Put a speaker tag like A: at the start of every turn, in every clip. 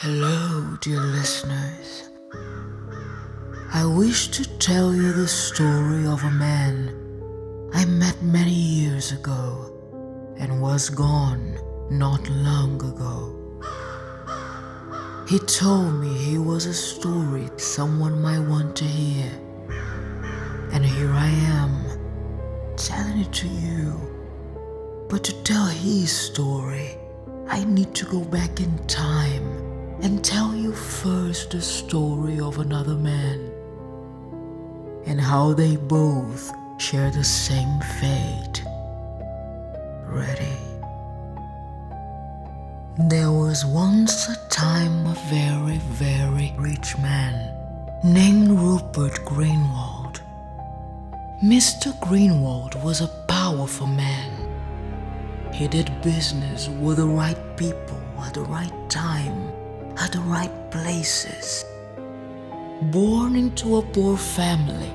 A: Hello, dear listeners. I wish to tell you the story of a man I met many years ago and was gone not long ago. He told me he was a story someone might want to hear, and here I am telling it to you. But to tell his story, I need to go back in time and tell you first the story of another man and how they both share the same fate. Ready? There was once a time a very, very rich man named Rupert Greenwald. Mr. Greenwald was a powerful man. He did business with the right people at the right time, at the right places. Born into a poor family,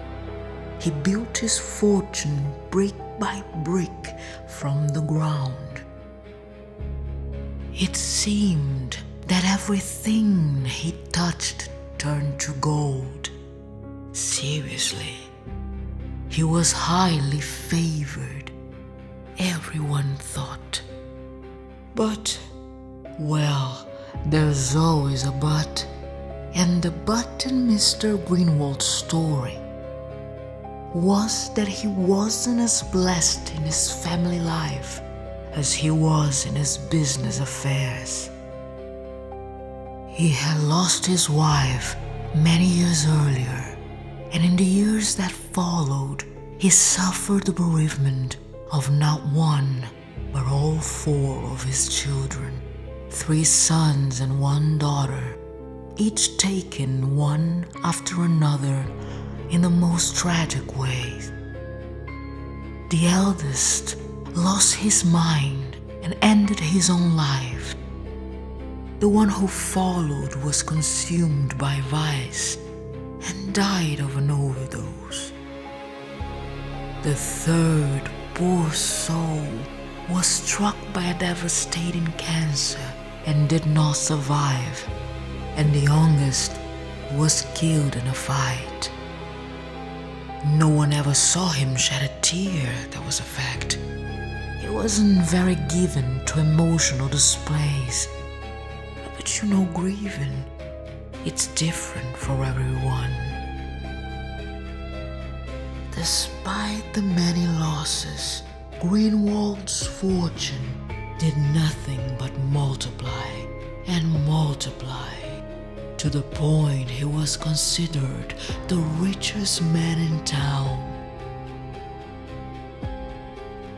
A: he built his fortune brick by brick from the ground. It seemed that everything he touched turned to gold. Seriously, he was highly favored, everyone thought. But, well, there's always a but, and the but in Mr. Greenwald's story was that he wasn't as blessed in his family life as he was in his business affairs. He had lost his wife many years earlier, and in the years that followed, he suffered the bereavement of not one, but all four of his children, 3 sons and 1 daughter, each taken one after another in the most tragic ways. The eldest lost his mind and ended his own life. The one who followed was consumed by vice and died of an overdose. The third, poor soul, was struck by a devastating cancer and did not survive, and the youngest was killed in a fight. No one ever saw him shed a tear, that was a fact. He wasn't very given to emotional displays. But you know, grieving, it's different for everyone. Despite the many losses, Greenwald's fortune did nothing but multiply and multiply, to the point he was considered the richest man in town.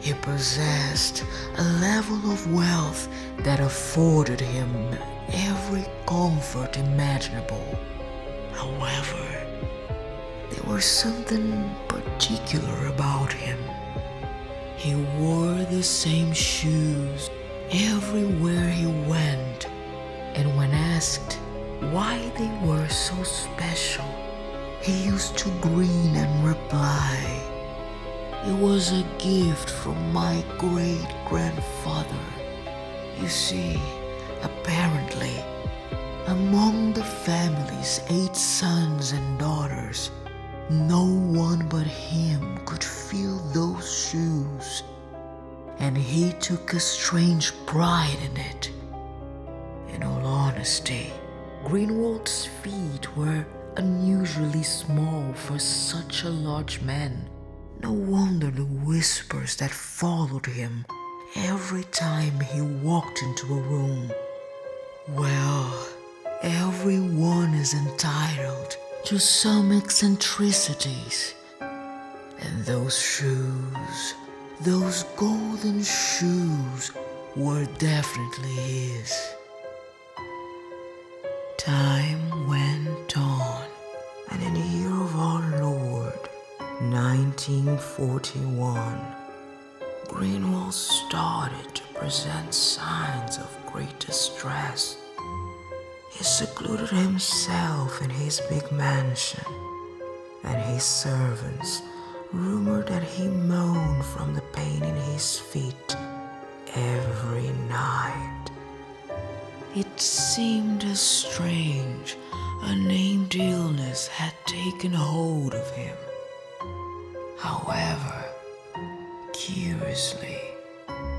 A: He possessed a level of wealth that afforded him every comfort imaginable. However, there was something particular about him. He wore the same shoes everywhere he went, and when asked why they were so special, he used to grin and reply, "It was a gift from my great-grandfather." You see, apparently, among the family's 8 sons and daughters, no one but him could fill those shoes, and he took a strange pride in it. In all honesty, Greenwald's feet were unusually small for such a large man. No wonder the whispers that followed him every time he walked into a room. Well, everyone is entitled to some eccentricities, and those shoes, those golden shoes, were definitely his. Time went on, and in the year of our Lord, 1941, Greenwald started to present signs of great distress. He secluded himself in his big mansion, and his servants rumored that he moaned from the pain in his feet every night. It seemed as strange a named illness had taken hold of him. However, curiously,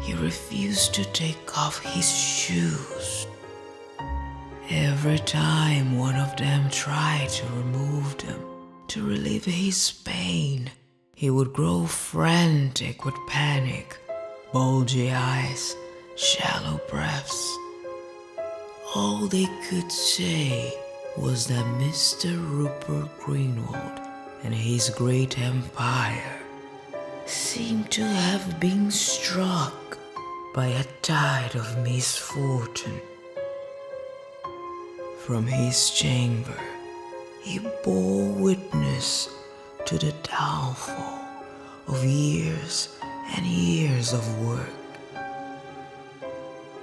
A: he refused to take off his shoes. Every time one of them tried to remove them to relieve his pain, he would grow frantic with panic, bulgy eyes, shallow breaths. All they could say was that Mr. Rupert Greenwald and his great empire seemed to have been struck by a tide of misfortune. From his chamber, he bore witness to the downfall of years and years of work.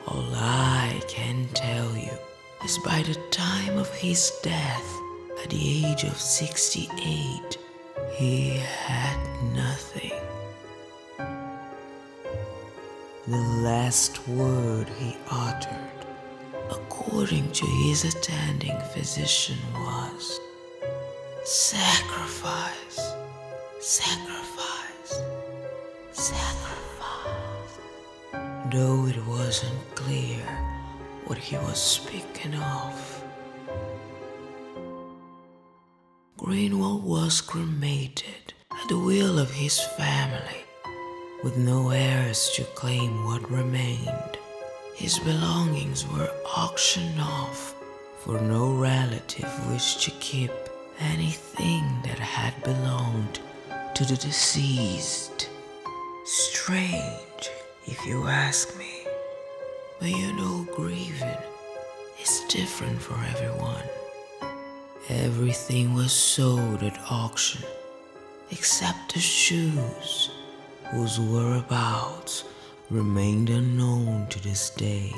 A: All I can tell you is by the time of his death, at the age of 68, he had nothing. The last word he uttered, according to his attending physician, was, "Sacrifice, sacrifice, sacrifice," though it wasn't clear what he was speaking of. Greenwald was cremated at the will of his family, with no heirs to claim what remained. His belongings were auctioned off, for no relative wished to keep anything that had belonged to the deceased. Strange, if you ask me. But you know, grieving is different for everyone. Everything was sold at auction except the shoes, whose whereabouts remained unknown to this day.